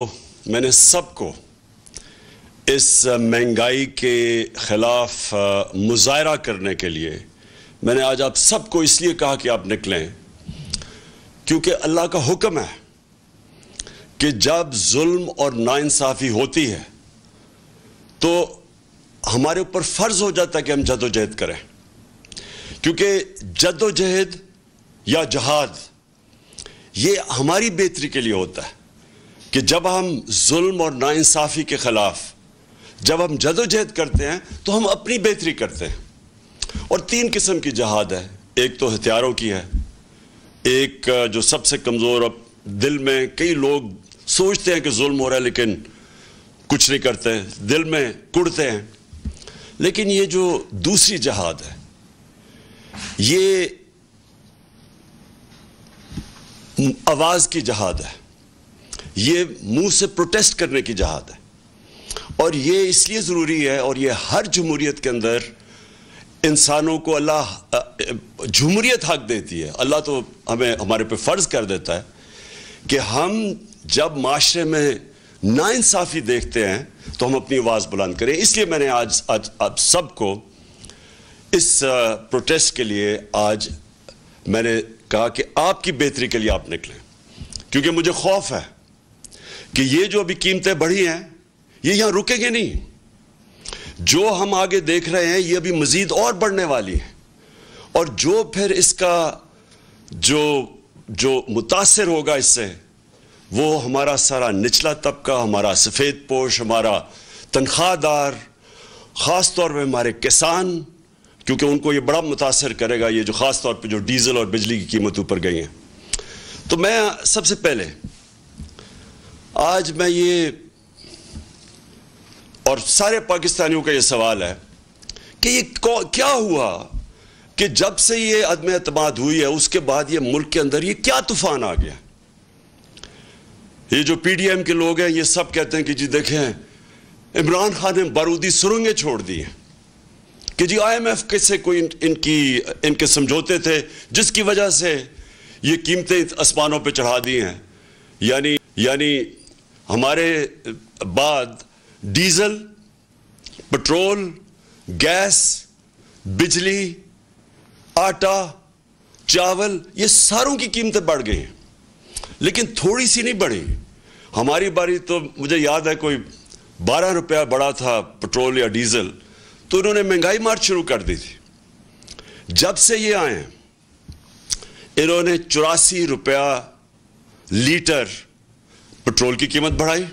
मैंने सबको इस महंगाई के ख़िलाफ़ मुज़ाहरा करने के लिए मैंने आज आप सबको इसलिए कहा कि आप निकलें, क्योंकि अल्लाह का हुक्म है कि जब जुल्म और नाइंसाफ़ी होती है तो हमारे ऊपर फ़र्ज़ हो जाता है कि हम जद्दोजहद करें, क्योंकि जद्दोजहद या जहाद ये हमारी बेहतरी के लिए होता है कि जब हम जुल्म और नाइंसाफ़ी के ख़िलाफ़ जब हम जदोजहद करते हैं तो हम अपनी बेहतरी करते हैं। और तीन किस्म की जहाद है, एक तो हथियारों की है, एक जो सबसे कमज़ोर, अब दिल में कई लोग सोचते हैं कि जुल्म हो रहा है लेकिन कुछ नहीं करते, दिल में कुड़ते हैं, लेकिन ये जो दूसरी जहाद है ये आवाज़ की जहाद है, ये मुंह से प्रोटेस्ट करने की जहाद है। और ये इसलिए ज़रूरी है, और ये हर जमहूरियत के अंदर इंसानों को अल्लाह जमहूरियत हक देती है। अल्लाह तो हमें हमारे पे फ़र्ज़ कर देता है कि हम जब माशरे में नाइंसाफ़ी देखते हैं तो हम अपनी आवाज़ बुलंद करें। इसलिए मैंने आज आप सबको इस प्रोटेस्ट के लिए आज मैंने कहा कि आपकी बेहतरी के लिए आप निकलें, क्योंकि मुझे खौफ है कि ये जो अभी कीमतें बढ़ी हैं ये यहाँ रुकेंगे नहीं। जो हम आगे देख रहे हैं ये अभी मज़ीद और बढ़ने वाली है, और जो फिर इसका जो मुतासिर होगा इससे वो हमारा सारा निचला तबका, हमारा सफ़ेद पोश, हमारा तनख्वाहदार, ख़ास तौर पे हमारे किसान, क्योंकि उनको ये बड़ा मुतासिर करेगा ये जो ख़ास तौर पे जो डीज़ल और बिजली की कीमत ऊपर गई हैं। तो मैं सबसे पहले आज मैं ये, और सारे पाकिस्तानियों का ये सवाल है कि ये क्या हुआ कि जब से ये अदम एतमाद हुई है उसके बाद ये मुल्क के अंदर ये क्या तूफान आ गया। ये जो पीडीएम के लोग हैं ये सब कहते हैं कि जी देखें इमरान खान ने बारूदी सुरंगें छोड़ दी हैं, कि जी IMF के से कोई इनके समझौते थे जिसकी वजह से ये कीमतें आसमानों पे चढ़ा दी हैं। यानी हमारे बाद डीजल, पेट्रोल, गैस, बिजली, आटा, चावल, ये सारों की कीमतें बढ़ गई हैं, लेकिन थोड़ी सी नहीं बढ़ी। हमारी बारी तो मुझे याद है कोई 12 रुपया बढ़ा था पेट्रोल या डीजल, तो उन्होंने महंगाई मार शुरू कर दी थी। जब से ये आए हैं इन्होंने 84 रुपया लीटर पेट्रोल की कीमत बढ़ाई,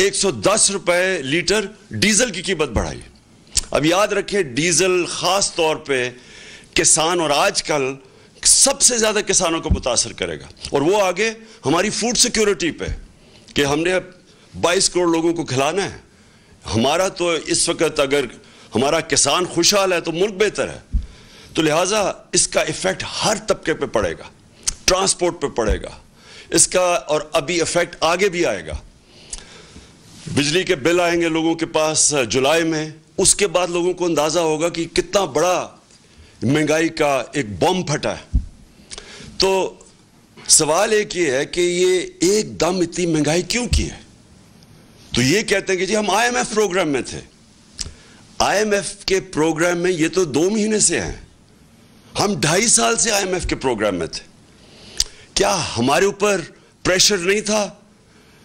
110 रुपए लीटर डीजल की कीमत बढ़ाई। अब याद रखें डीजल ख़ास तौर पे किसान, और आजकल सबसे ज़्यादा किसानों को मुतासर करेगा, और वो आगे हमारी फूड सिक्योरिटी पे कि हमने 22 करोड़ लोगों को खिलाना है। हमारा तो इस वक्त अगर हमारा किसान खुशहाल है तो मुल्क बेहतर है, तो लिहाजा इसका इफ़ेक्ट हर तबके पे पड़ेगा, ट्रांसपोर्ट पे पड़ेगा इसका, और अभी इफ़ेक्ट आगे भी आएगा। बिजली के बिल आएंगे लोगों के पास जुलाई में, उसके बाद लोगों को अंदाज़ा होगा कि कितना बड़ा महंगाई का एक बम फटा है। तो सवाल एक ये है कि ये एकदम इतनी महंगाई क्यों की है। तो ये कहते हैं कि जी हम IMF प्रोग्राम में थे। IMF के प्रोग्राम में ये तो 2 महीने से हैं, हम 2.5 साल से IMF के प्रोग्राम में थे। क्या हमारे ऊपर प्रेशर नहीं था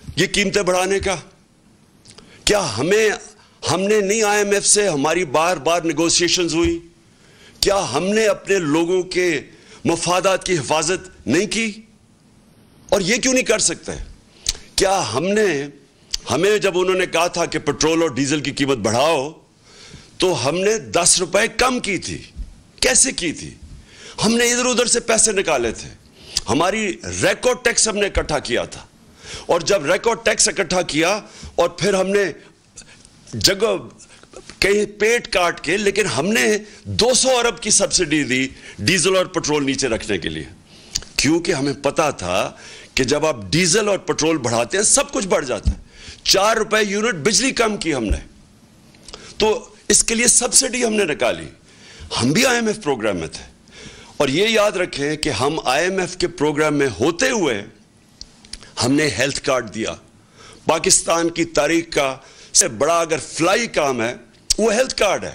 ये कीमतें बढ़ाने का? क्या हमने नहीं IMF से हमारी बार बार नेगोशिएशंस हुई? क्या हमने अपने लोगों के मफादात की हिफाजत नहीं की? और ये क्यों नहीं कर सकते? क्या हमें जब उन्होंने कहा था कि पेट्रोल और डीजल की कीमत बढ़ाओ तो हमने 10 रुपए कम की थी। कैसे की थी? हमने इधर उधर से पैसे निकाले थे, हमारी रिकॉर्ड टैक्स हमने इकट्ठा किया था, और जब रिकॉर्ड टैक्स इकट्ठा किया और फिर हमने जगह कहीं पेट काट के, लेकिन हमने 200 अरब की सब्सिडी दी डीजल और पेट्रोल नीचे रखने के लिए, क्योंकि हमें पता था कि जब आप डीजल और पेट्रोल बढ़ाते हैं सब कुछ बढ़ जाता है। 4 रुपए यूनिट बिजली कम की हमने, तो इसके लिए सब्सिडी हमने निकाली। हम भी IMF प्रोग्राम में थे, और ये याद रखें कि हम IMF के प्रोग्राम में होते हुए हमने हेल्थ कार्ड दिया, پاکستان کی تاریخ کا سے بڑا اگر فلائی کام ہے وہ ہیلتھ کارڈ ہے.